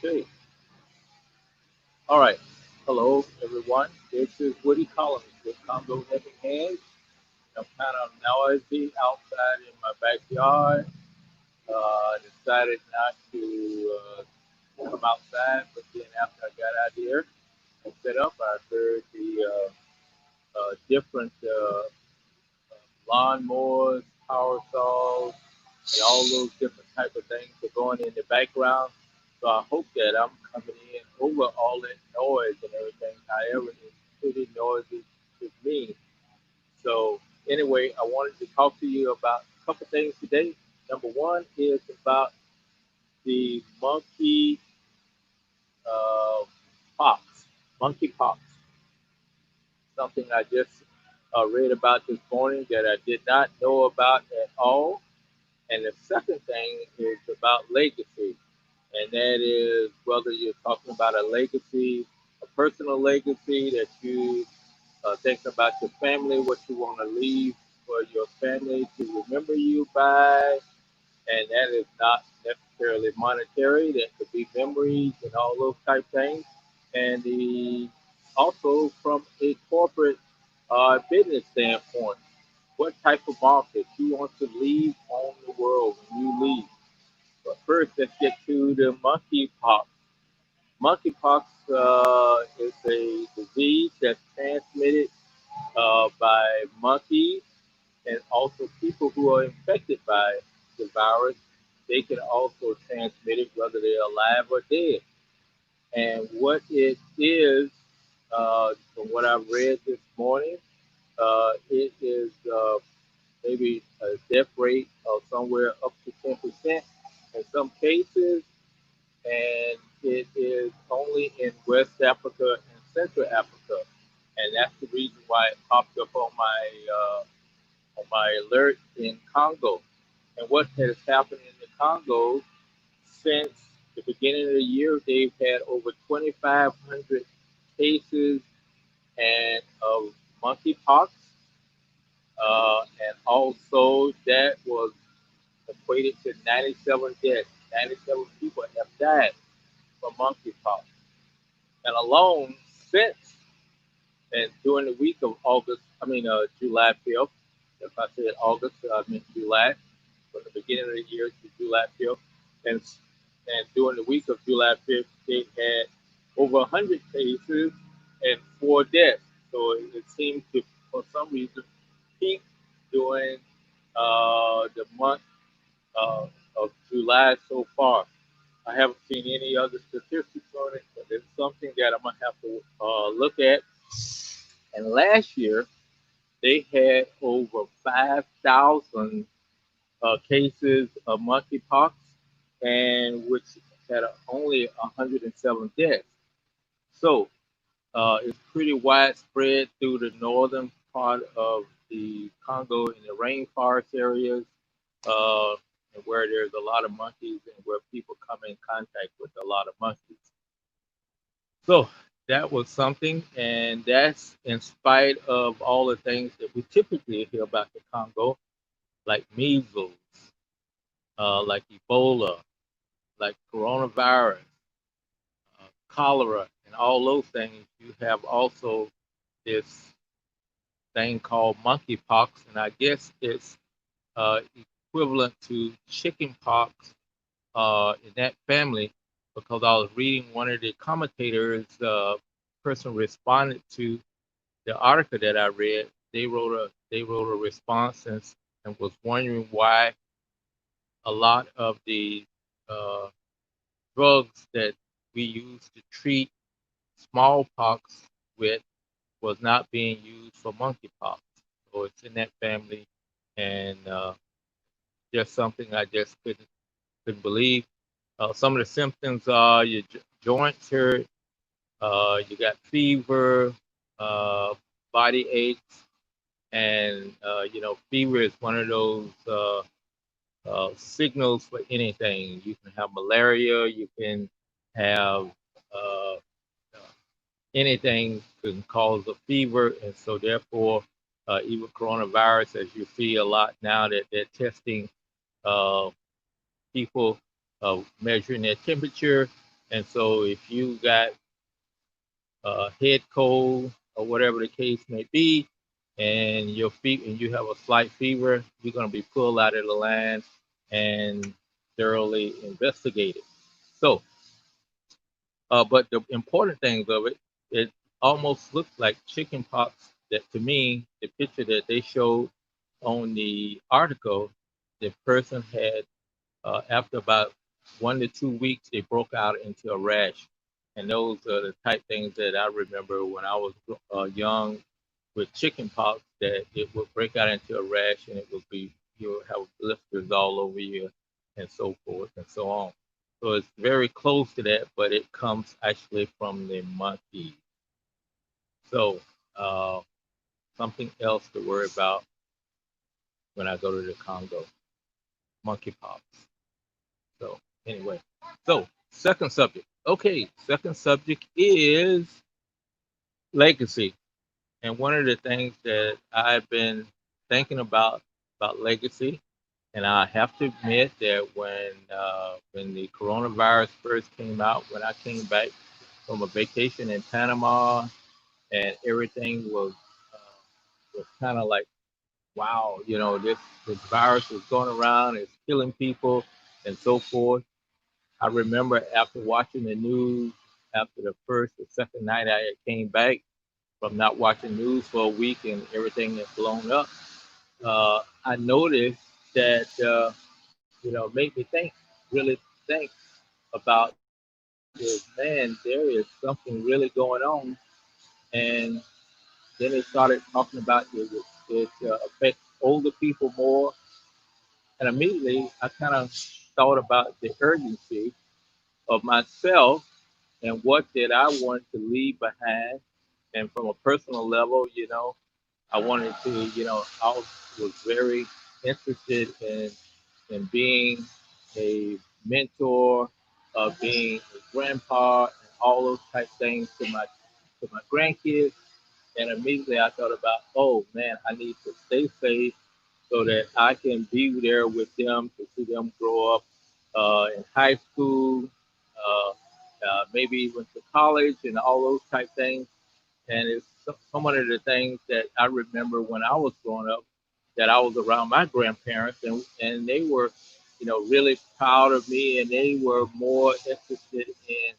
Okay. All right. Hello, everyone. This is Woody Collins with Congo Living Hands. I'm kind of noisy outside in my backyard. Decided not to come outside, but then after I got out here and set up, I heard the different lawnmowers, power saws, and all those different type of things are going in the background. So I hope that I'm coming in over all that noise and everything. However, it's pretty noisy to me. So anyway, I wanted to talk to you about a couple things today. Number one is about the uh, pox, monkeypox. Something I just read about this morning that I did not know about at all. And the second thing is about legacy, and that is whether you're talking about a legacy, a personal legacy that you think about your family, what you want to leave for your family to remember you by, and that is not necessarily monetary. That could be memories and all those type things, and the also from a corporate business standpoint, what type of market you want to leave on the world when you leave. But first, let's get to the monkeypox. Monkeypox is a disease that's transmitted by monkeys and also people who are infected by the virus. They can also transmit it whether they're alive or dead. And what it is, from what I've read this morning, it is maybe a death rate of somewhere up to 10% in some cases, and it is only in West Africa and Central Africa, and that's the reason why it popped up on my alert in Congo. And what has happened in the Congo since the beginning of the year, they've had over 2,500 cases and of monkeypox, and also that was equated to 97 deaths. 97 people have died from monkeypox. And alone since and during the week of August, July 5th, if I said August, I meant July, from the beginning of the year to July 5th. And, and during the week of July 5th, they had over 100 cases and 4 deaths. So it seemed to, for some reason, peak during the month uh, of July so far. I haven't seen any other statistics on it, but it's something that I'm gonna have to look at. And last year they had over 5,000 cases of monkeypox, and which had only 107 deaths. So it's pretty widespread through the northern part of the Congo in the rainforest areas, uh, and where there's a lot of monkeys and where people come in contact with a lot of monkeys. So that was something, and that's in spite of all the things that we typically hear about the Congo, like measles, like Ebola, like coronavirus, cholera, and all those things. You have also this thing called monkeypox, and I guess it's uh, equivalent to chickenpox in that family, because I was reading one of the commentators, person responded to the article that I read. They wrote a response and was wondering why a lot of the uh, drugs that we use to treat smallpox with was not being used for monkeypox. So it's in that family, and just something I just couldn't believe. Some of the symptoms are your joints hurt, you got fever, uh, body aches, and fever is one of those signals for anything. You can have malaria, you can have uh, anything can cause a fever, and so therefore, even coronavirus, as you see a lot now that they're testing uh, people, measuring their temperature, And so if you got head cold or whatever the case may be, and you have a slight fever, you're going to be pulled out of the line and thoroughly investigated. So, but the important things of it, it almost looks like chicken pox. That to me, the picture that they showed on the article, the person had after about 1 to 2 weeks, they broke out into a rash. And those are the type things that I remember when I was young with chicken pox, that it would break out into a rash and it would be, you would have blisters all over you and so forth and so on. So it's very close to that, but it comes actually from the monkey. So uh, something else to worry about when I go to the Congo, monkeypox. So anyway, so second subject. Okay, second subject is legacy. And one of the things that I've been thinking about legacy, and I have to admit that when the coronavirus first came out, when I came back from a vacation in Panama, and everything was kind of like, wow, this virus is going around, it's killing people, and so forth. I remember after watching the news, after the first or second night I came back from not watching news for a week and everything had blown up, I noticed that, made me think, really think about is, man, there is something really going on. And then they started talking about it affects older people more. And immediately I kind of thought about the urgency of myself and what did I want to leave behind. And from a personal level, I wanted to, was very interested in being a mentor, being a grandpa, and all those type things to my grandkids. And immediately I thought about, oh man, I need to stay safe so that I can be there with them to see them grow up in high school, maybe even to college, and all those type things. And it's some of the things that I remember when I was growing up, that I was around my grandparents, and they were, really proud of me, and they were more interested in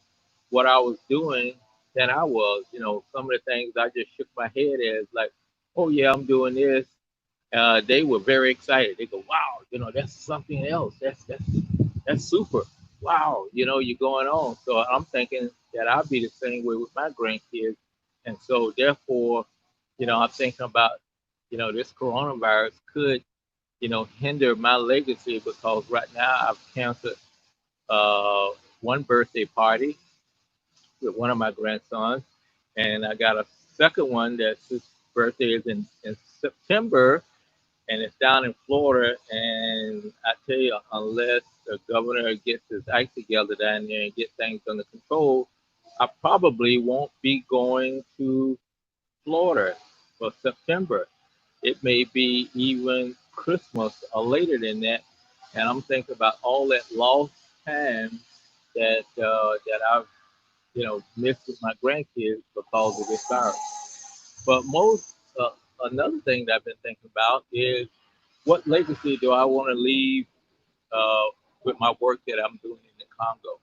what I was doing than I was. Some of the things I just shook my head as like, oh yeah, I'm doing this. They were very excited. They go, wow, that's something else. That's super. Wow, you're going on. So I'm thinking that I'll be the same way with my grandkids. And so therefore, I'm thinking about, this coronavirus could, hinder my legacy, because right now I've canceled uh, one birthday party with one of my grandsons, and I got a second one that's his birthday is in September, and it's down in Florida. And I tell you, unless the governor gets his act together down there and get things under control, I probably won't be going to Florida for September. It may be even Christmas or later than that. And I'm thinking about all that lost time that I've missed with my grandkids because of this virus. But another thing that I've been thinking about is, what legacy do I want to leave uh, with my work that I'm doing in the Congo?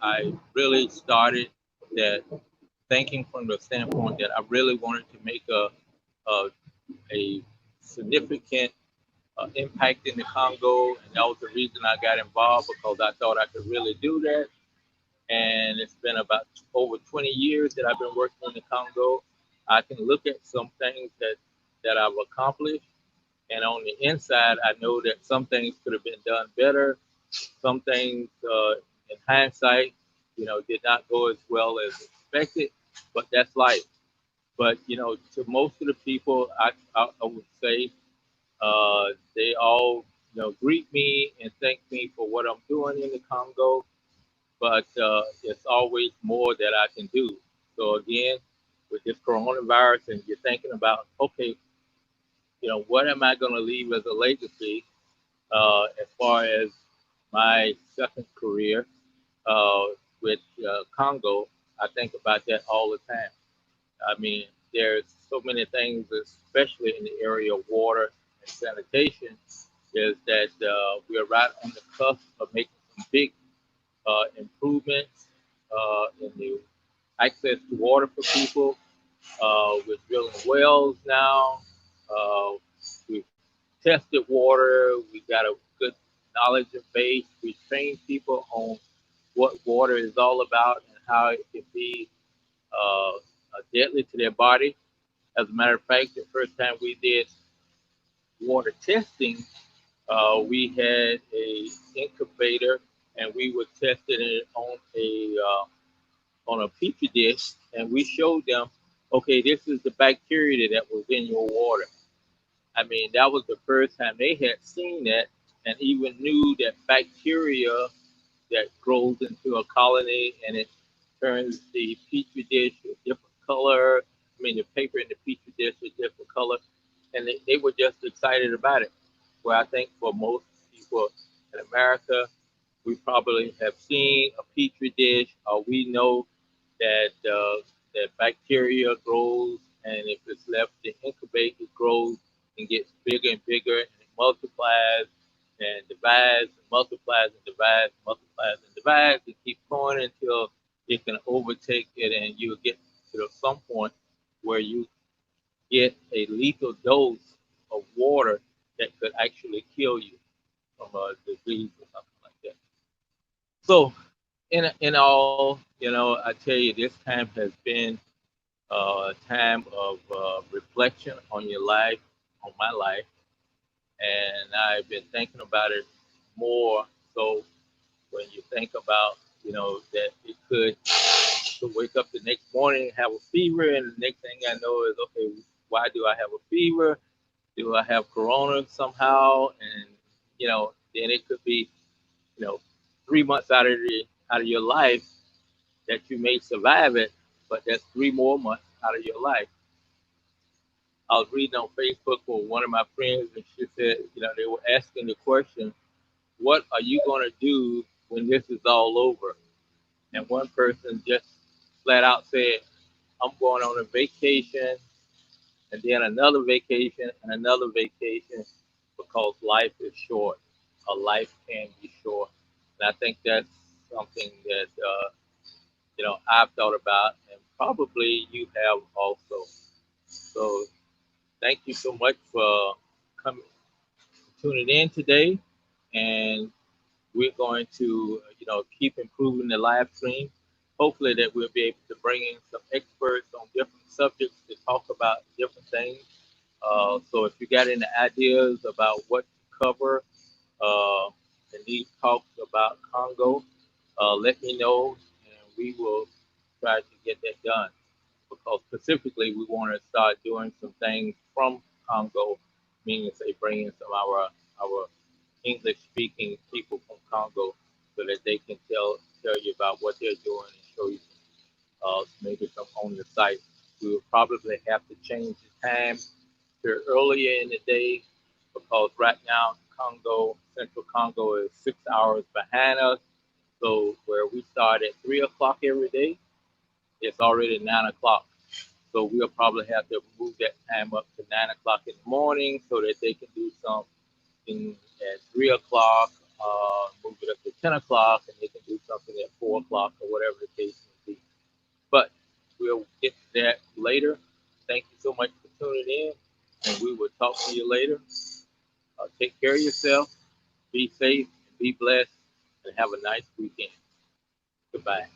I really started that thinking from the standpoint that I really wanted to make a, a significant impact in the Congo, and that was the reason I got involved, because I thought I could really do that. And it's been about over 20 years that I've been working in the Congo. I can look at some things that I've accomplished, and on the inside, I know that some things could have been done better. Some things, in hindsight, did not go as well as expected, but that's life. But to most of the people, I would say they all greet me and thank me for what I'm doing in the Congo. But it's always more that I can do. So again, with this coronavirus, and you're thinking about, okay, what am I going to leave as a legacy as far as my second career? uh, with Congo, I think about that all the time. I mean, there's so many things, especially in the area of water and sanitation, is that we're right on the cusp of making some big improvements in the access to water for people. We're drilling wells now. We've tested water. We got a good knowledge of base. We train people on what water is all about and how it can be deadly to their body. As a matter of fact, the first time we did water testing, we had a incubator and we were testing it on a petri dish, and we showed them, okay, this is the bacteria that was in your water. I mean, that was the first time they had seen that and even knew that bacteria that grows into a colony and it turns the petri dish a different color. I mean, the paper in the petri dish a different color, and they were just excited about it. Well, I think for most people in America, we probably have seen a petri dish, or we know that bacteria grows, and if it's left to incubate, it grows and gets bigger and bigger, and it multiplies and divides and multiplies and divides, multiplies and divides, and keep going until it can overtake it, and you get to some point where you get a lethal dose of water that could actually kill you from a disease or something like that. So, in all, I tell you, this time has been a time of reflection on your life, on my life, and I've been thinking about it more. So when you think about, that it could to wake up the next morning and have a fever, and the next thing I know is, okay, why do I have a fever? Do I have corona somehow? And then it could be, 3 months out of your life that you may survive it, but that's 3 more months out of your life. I was reading on Facebook with one of my friends, and she said, they were asking the question, what are you going to do when this is all over? And one person just flat out said, I'm going on a vacation, and then another vacation, and another vacation, because life is short. A life can be short. And I think that's something that, I've thought about, and probably you have also. So thank you so much for coming, tuning in today, and we're going to, keep improving the live stream. Hopefully that we'll be able to bring in some experts on different subjects to talk about different things. So if you got any ideas about what to cover uh, in these talks about Congo, let me know, and we will try to get that done. Because specifically, we want to start doing some things from Congo, meaning say bringing some of our English speaking people from Congo so that they can tell you about what they're doing and show you maybe some on the site. We will probably have to change the time to earlier in the day because right now Congo, Central Congo is 6 hours behind us. So where we start at 3 o'clock every day, it's already 9 o'clock. So we'll probably have to move that time up to 9 o'clock in the morning so that they can do something at 3 o'clock, move it up to 10 o'clock, and they can do something at 4 o'clock or whatever the case may be. But we'll get to that later. Thank you so much for tuning in, and we will talk to you later. Take care of yourself, be safe, be blessed, and have a nice weekend. Goodbye.